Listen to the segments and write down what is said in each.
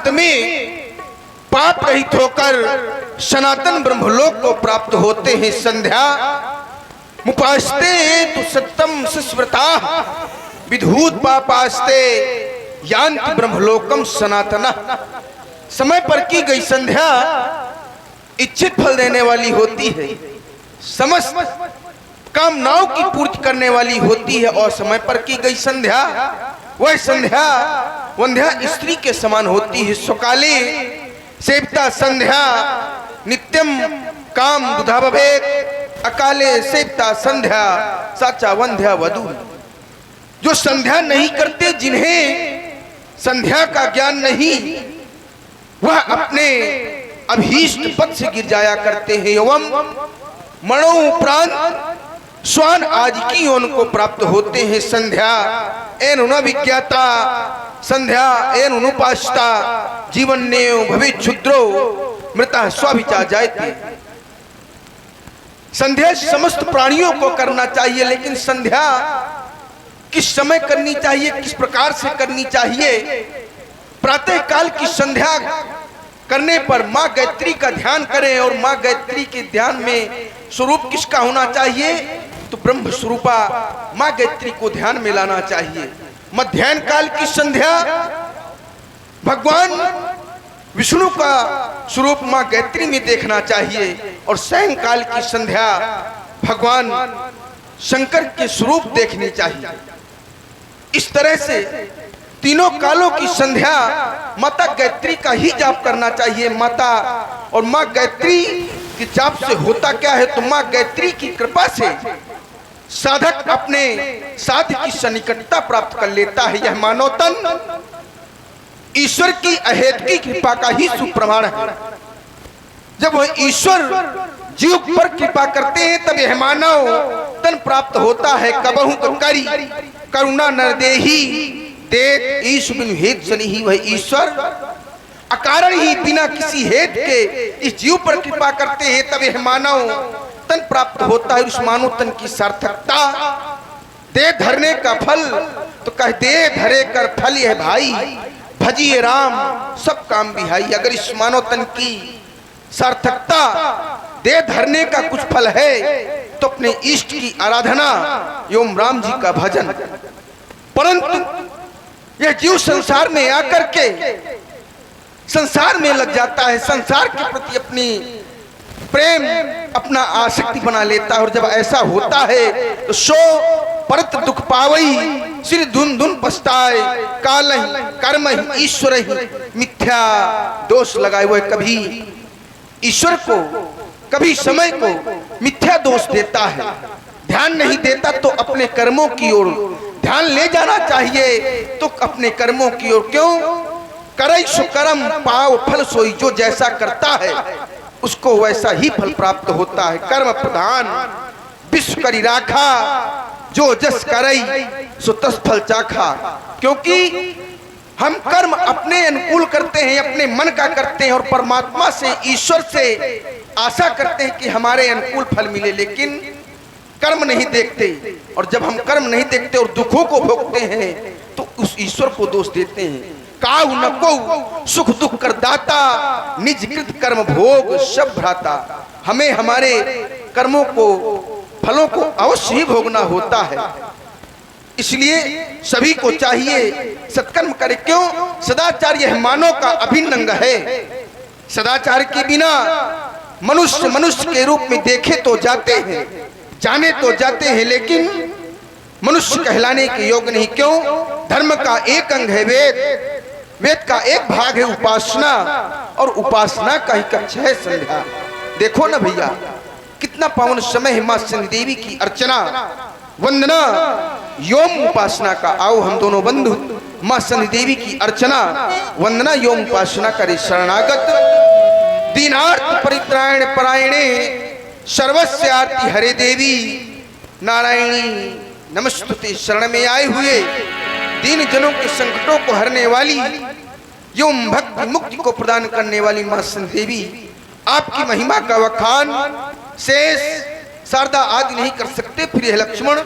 अंत में पाप रहित होकर सनातन ब्रह्मलोक को प्राप्त होते हैं। संध्या मुपास्ते तु सत्यम सुस्मृता विधूत पापास्ते यान्ति ब्रह्मलोकम सनातना। समय पर की गई संध्या इच्छित फल देने वाली होती है, समस्त कामनाओं की पूर्ति करने वाली होती है। और समय पर की गई संध्या वह संध्या वंध्या स्त्री के समान होती है। सुकाले सेविता संध्या नित्यम काम बुधा भवेत्, अकाले सेविता संध्या साचा वंध्या वधू। जो संध्या नहीं करते, जिन्हें संध्या का ज्ञान नहीं, वह अपने अभीष्ट पद से गिर जाया करते हैं। एवं मणो उपरांत स्वान आदि की उनको प्राप्त होते हैं। संध्या एन न विज्ञाता संध्या एन अनुपास्ता जीवन्नेव भविष्य क्षुद्रो मृता स्वाभिचा जायते। संध्या समस्त प्राणियों को करना चाहिए, लेकिन संध्या किस समय करनी चाहिए, किस प्रकार से करनी चाहिए। प्रातः काल की संध्या करने पर माँ गायत्री का ध्यान करें, और माँ गायत्री के ध्यान में स्वरूप किसका होना चाहिए, तो ब्रह्म स्वरूपा माँ गायत्री को ध्यान में लाना चाहिए। मध्याह्न काल की संध्या भगवान विष्णु का स्वरूप माँ गायत्री में देखना चाहिए, और सायंकाल की संध्या भगवान शंकर के स्वरूप देखनी चाहिए। इस तरह से तीनों कालों की संध्या माता गायत्री का ही जाप करना चाहिए। माता और माँ गायत्री के जाप से होता क्या है, तो माँ गायत्री की कृपा से साधक अपने साध की सन्निकटता प्राप्त कर लेता है। यह मानव तन ईश्वर की अहेत की कृपा का ही सुप्रमाण है। जब वह ईश्वर जीव पर कृपा करते हैं, तब यह मानव तन प्राप्त होता है। कबहु करी करुणा नरदेही देत ईश बिनु हेत सनि ही। वह ईश्वर अकारण ही बिना किसी हेत के इस जीव पर कृपा करते हैं, तब यह मानव तन प्राप्त होता है। उस मानव तन की सार्थकता दे धरने का फल, तो कह दे धरे कर फल यह भाई भजिए राम सब काम बिहाई। अगर इस मानव तन की सार्थकता दे धरने का कुछ फल है, तो अपने इष्ट की आराधना एवं राम जी का भजन। परंतु यह जीव संसार में आकर के संसार में लग जाता है, संसार के प्रति अपनी प्रेम अपना आसक्ति बना लेता है। और जब ऐसा होता है तो सो परत दुख पावई सिर धुन धुन पछताए काल कर्म ईश्वर ही मिथ्या दोष लगाए। वह कभी ईश्वर को कभी समय को मिथ्या दोष देता है, ध्यान नहीं देता। तो अपने कर्मों की ओर ध्यान ले जाना चाहिए, तो अपने कर्मों की ओर। क्यों करई सो कर्म पाव फल सोई। जो जैसा करता है उसको वैसा ही फल प्राप्त होता है। कर्म प्रधान विश्व करी राखा जो जस करई सो तस फल चाखा। क्योंकि हम कर्म अपने अनुकूल करते हैं, अपने मन का करते हैं, और परमात्मा से ईश्वर से आशा करते हैं कि हमारे अनुकूल फल मिले, लेकिन कर्म नहीं देखते। और जब हम कर्म नहीं देखते और दुखों को भोगते हैं, तो उस ईश्वर को दोष देते हैं। काहु न को सुख दुख कर दाता निज कृत कर्म भोग सब भ्राता। हमें हमारे कर्मों को फलों को अवश्य ही भोगना होता है, इसलिए सभी को चाहिए सत्कर्म करे। क्यों सदाचार यह मानव का अभिन्न अंग है। सदाचार के बिना मनुष्य मनुष्य के रूप में देखे तो जाते हैं, जाने तो जाते हैं, लेकिन मनुष्य कहलाने के योग्य नहीं। क्यों धर्म का एक अंग है वेद, वेद का एक भाग है उपासना, और उपासना का ही कक्ष है संध्या। देखो ना भैया, कितना पावन समय है मां शनि देवी की अर्चना वंदना योम उपासना का। आओ हम दोनों बंधु मां शनि देवी की अर्चना वंदना योम उपासना करे। शरणागत दीनार्थ परित्रायण परायणे सर्वस्य आरती हरे देवी नारायणी नमस्तुते। शरण में आए हुए दीन जनों के संकटों को हरने वाली एवं भक्ति मुक्ति को प्रदान करने वाली मां शनि देवी, आपकी महिमा का वखान शेष शारदा आदि नहीं कर सकते। फिर यह लक्ष्मण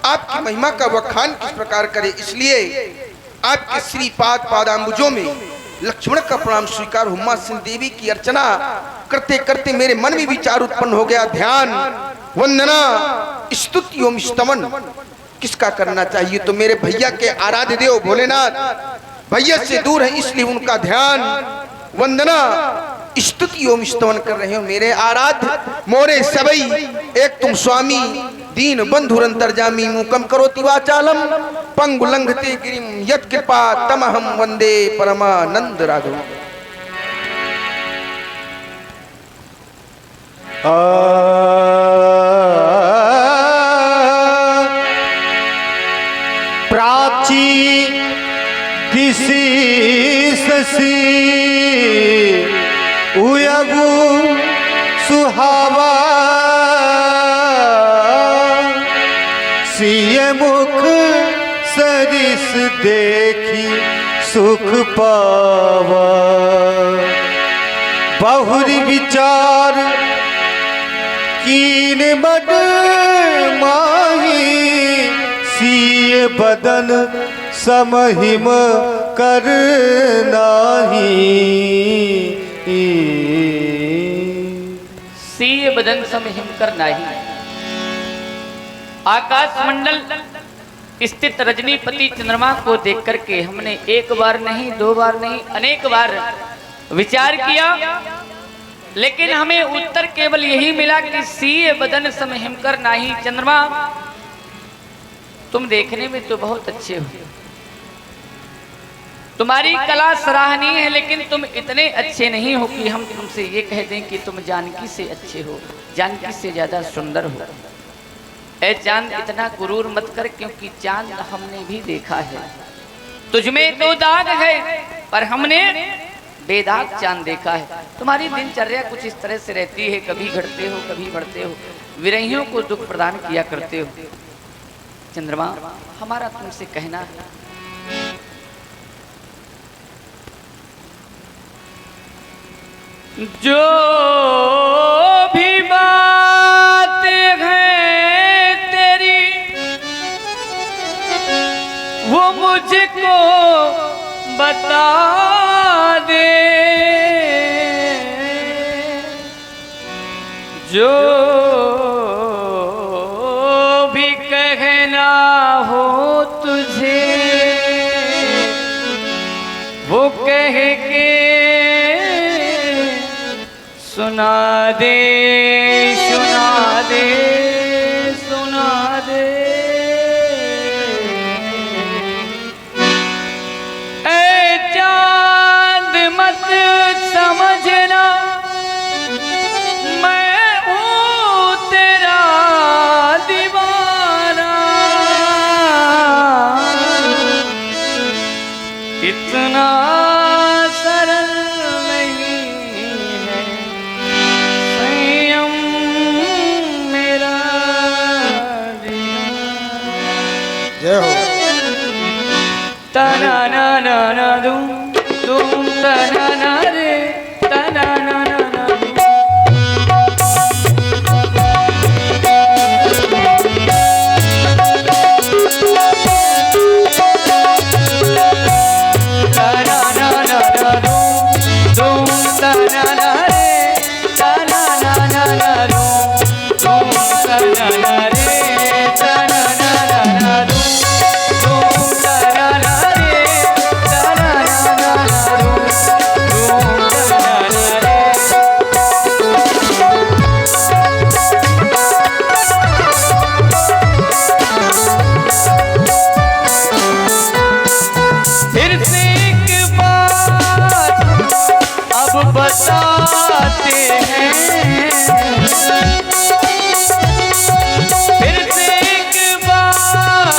आपकी महिमा का वखान किस प्रकार करे। इसलिए आपके श्रीपाद पादांबुजों में लक्ष्मण का प्रणाम स्वीकार, उमा सिंह देवी की अर्चना करते करते मेरे मन में विचार उत्पन्न हो गया, ध्यान, वंदना, स्तुति एवं स्तमन किसका करना चाहिए? तो मेरे भैया के आराध्य देव भोलेनाथ भैया से दूर है, इसलिए उनका ध्यान, वंदना, स्तुति एवं स्तमन कर रहे हो। मेरे आराध्य मोरे सबई एक तुम स्वामी, दीन बंधुरंतरजामी, मूकम करोति वाचालम पंगु लंघते गिरिम यत् कृपा तमहम वंदे परमानंद राघव। प्राची दिशि शशि उयगु सुहावा, सिय मुख सरिस देखी सुख पावा, बहुरी विचार कीन बड माही, सिय बदन समहिम कर नाही। सिय बदन समहिम कर नाही। आकाश मंडल स्थित रजनीपति चंद्रमा को देख करके हमने एक बार नहीं, दो बार नहीं, अनेक बार विचार किया, लेकिन हमें उत्तर केवल यही मिला कि सिय बदन समहिम कर नाही। चंद्रमा, तुम देखने में तो बहुत अच्छे हो, तुम्हारी कला सराहनीय है, लेकिन तुम इतने अच्छे नहीं हो कि हम तुमसे ये कह दें कि तुम जानकी से अच्छे हो, जानकी से ज्यादा सुंदर हो। ऐ चांद, इतना गुरूर मत कर, क्योंकि चांद हमने भी देखा है। तुझमें तो दाग है, पर हमने बेदाग चांद देखा है। तुम्हारी दिनचर्या कुछ इस तरह से रहती है, कभी घटते हो, कभी बढ़ते हो, विरहियों को दुख प्रदान किया करते हो। चंद्रमा, हमारा तुमसे कहना है, जो भी बात है तेरी वो मुझको बता दे, जो भी कहना हो तुझे वो कह के सुना दे, सुना दे, सुना दे। ऐ चांद मत समझना मैं हूँ तेरा दीवाना, इतना सरल तना ना ना ना दूं दूं तना ना रे तना ना ना ना तना ना ना ना दूं तना ना रे तना ना ना ना दूं तना ना रे तना ना ना दूं बताते हैं, फिर से एक बार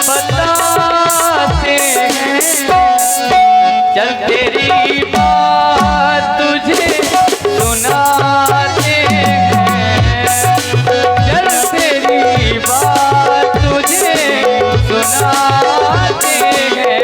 बताते हैं, चल तेरी बात तुझे सुनाते हैं, चल तेरी बात तुझे सुनाते हैं।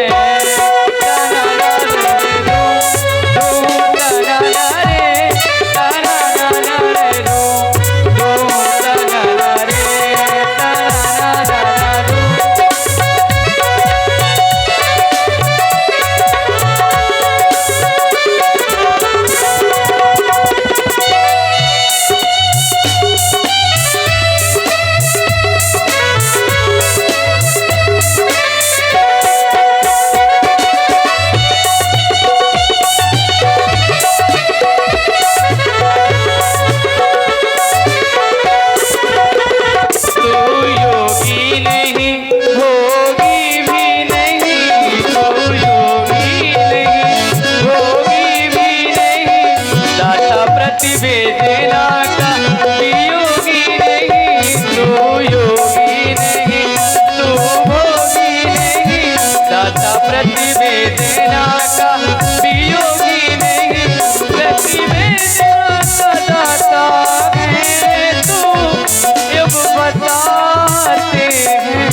प्रतिवेदना का वियोगी नहीं, तू योगी नहीं, तू भोगी नहीं, दाता प्रतिवेदना का वियोगी नहीं, प्रतिवेदना का दाता है तू, युग बताते हैं।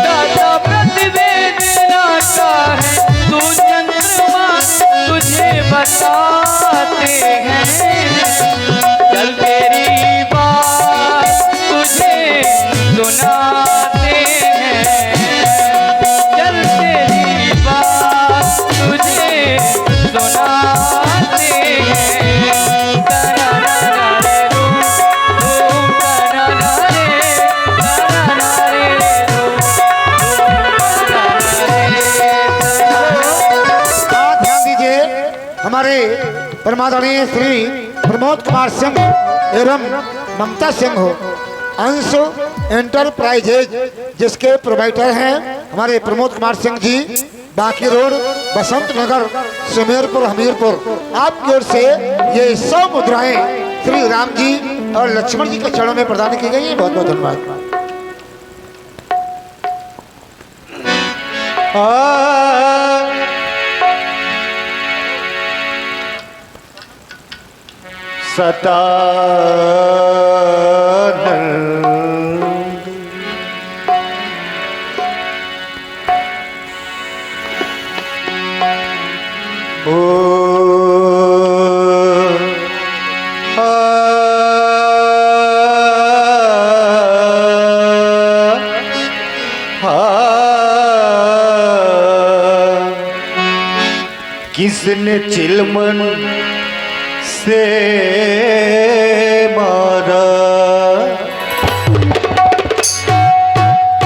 दाता प्रतिवेदना का है तू, चंद्रमा तुझे बताते हैं। चल तेरी बात तुझे सुनाते हैं, चल तेरी बात तुझे सुनाते हैं। तरारारे रू, धूम तरारारे, तरारारे रू, धूम तरारारे। ध्यान दीजिए, हमारे परमादरणीय श्री प्रमोद कुमार सिंह एवं ममता सिंह हो, अंश एंटरप्राइजेज जिसके प्रोवाइडर हैं हमारे प्रमोद कुमार सिंह जी, बाकी रोड बसंत नगर सुमेरपुर हमीरपुर। आपकी ओर से ये 100 मुद्राएं श्री राम जी और लक्ष्मण जी के चरणों में प्रदान की गई है। बहुत बहुत धन्यवाद। सतानंद ओ किसने चिलमन से मारा